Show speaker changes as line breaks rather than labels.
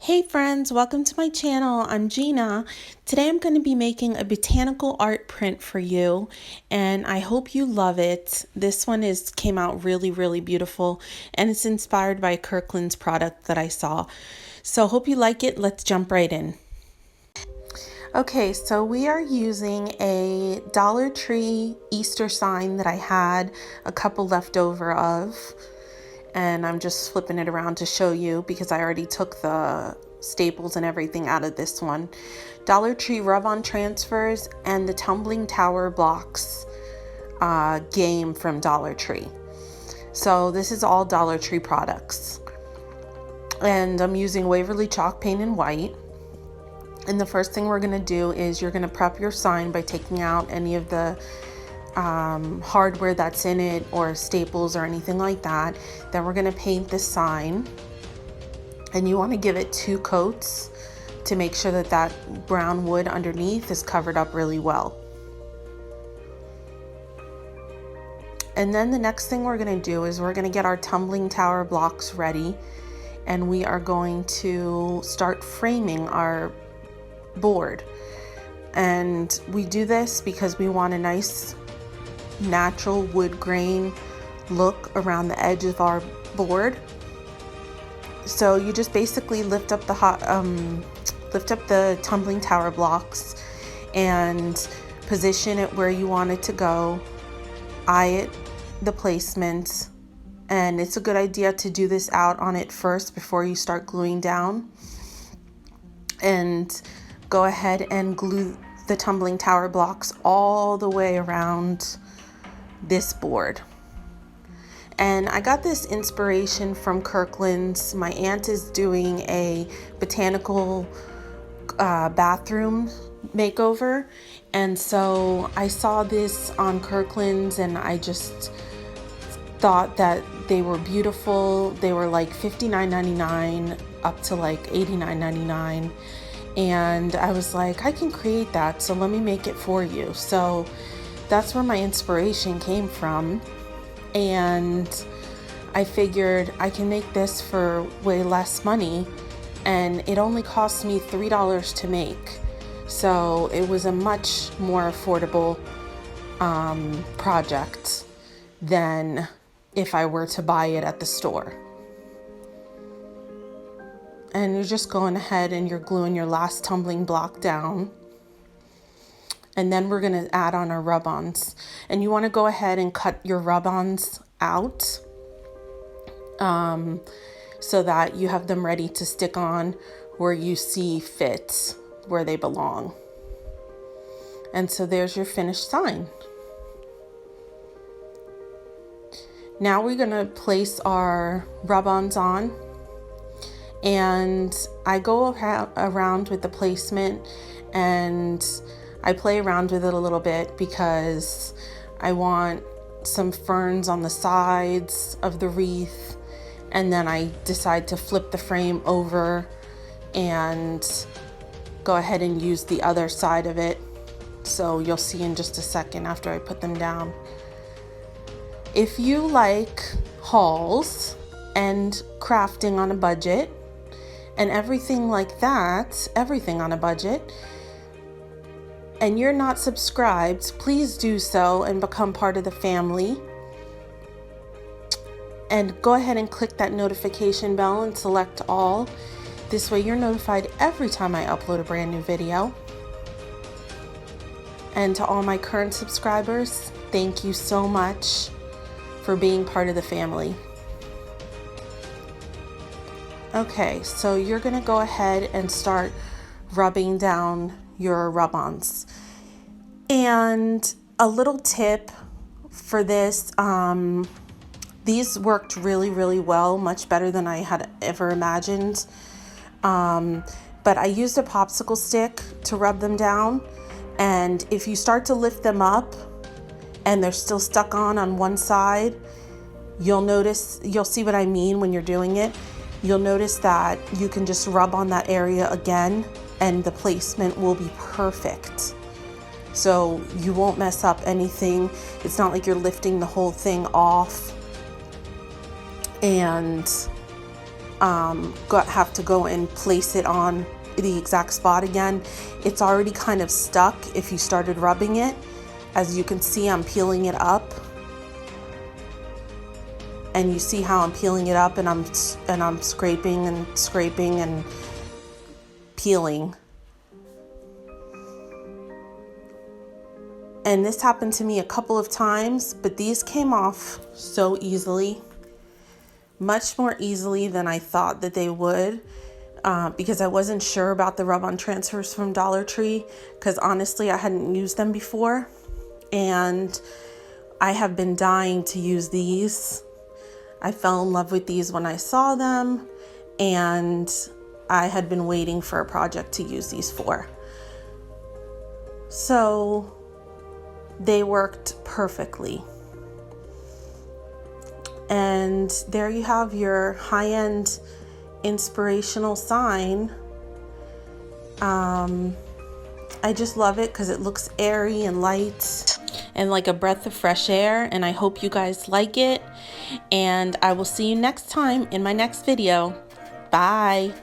Hey friends, welcome to my channel. I'm Gina. Today I'm going to be making a botanical art print for you and I hope you love it. This one came out really beautiful and it's inspired by Kirkland's product that I saw. So hope you like it. Let's jump right in. Okay, so we are using a Dollar Tree Easter sign that I had a couple left over of. And I'm just flipping it around to show you because I already took the staples and everything out of this one. Dollar Tree rub-on transfers and the Tumbling Tower blocks game from Dollar Tree. So this is all Dollar Tree products. And I'm using Waverly chalk paint in white. And the first thing we're going to do is you're going to prep your sign by taking out any of the hardware that's in it or staples or anything like that. Then we're going to paint the sign and you want to give it 2 coats to make sure that that brown wood underneath is covered up really well. And then the next thing we're going to do is we're going to get our Tumbling Tower blocks ready and we are going to start framing our board. And we do this because we want a nice natural wood grain look around the edge of our board. So you just basically lift up the Tumbling Tower blocks and position it where you want it to go. Eye the placement, and it's a good idea to do this out on it first before you start gluing down. And go ahead and glue the Tumbling Tower blocks all the way around this board. And I got this inspiration from Kirkland's. My aunt is doing a botanical bathroom makeover, and so I saw this on Kirkland's and I just thought that they were beautiful. They were like $59.99 up to like $89.99, and I was like, I can create that, so let me make it for you. So that's where my inspiration came from, and I figured I can make this for way less money, and it only cost me $3 to make, so it was a much more affordable project than if I were to buy it at the store. And you're just going ahead and you're gluing your last tumbling block down. And then we're going to add on our rub-ons. And you want to go ahead and cut your rub-ons out so that you have them ready to stick on where you see fit, where they belong. And so there's your finished sign. Now we're going to place our rub-ons on. And I go around with the placement and I play around with it a little bit because I want some ferns on the sides of the wreath, and then I decide to flip the frame over and go ahead and use the other side of it. So you'll see in just a second after I put them down. If you like hauls and crafting on a budget and everything like that, everything on a budget, and you're not subscribed, please do so and become part of the family. And go ahead and click that notification bell and select all. This way you're notified every time I upload a brand new video. And to all my current subscribers, thank you so much for being part of the family. Okay, so you're gonna go ahead and start rubbing down your rub-ons. And a little tip for this, these worked really well, much better than I had ever imagined. But I used a popsicle stick to rub them down, and if you start to lift them up and they're still stuck on one side, you'll see what I mean when you're doing it. You'll notice that you can just rub on that area again and the placement will be perfect. So you won't mess up anything. It's not like you're lifting the whole thing off and have to go and place it on the exact spot again. It's already kind of stuck if you started rubbing it. As you can see, I'm peeling it up, and you see how I'm peeling it up, and I'm scraping and peeling. And this happened to me a couple of times, but these came off so easily, much more easily than I thought that they would, because I wasn't sure about the rub-on transfers from Dollar Tree, because honestly, I hadn't used them before, and I have been dying to use these. I fell in love with these when I saw them, and I had been waiting for a project to use these for. So they worked perfectly. And there you have your high-end inspirational sign. I just love it because it looks airy and light and like a breath of fresh air, and I hope you guys like it, and I will see you next time in my next video. Bye.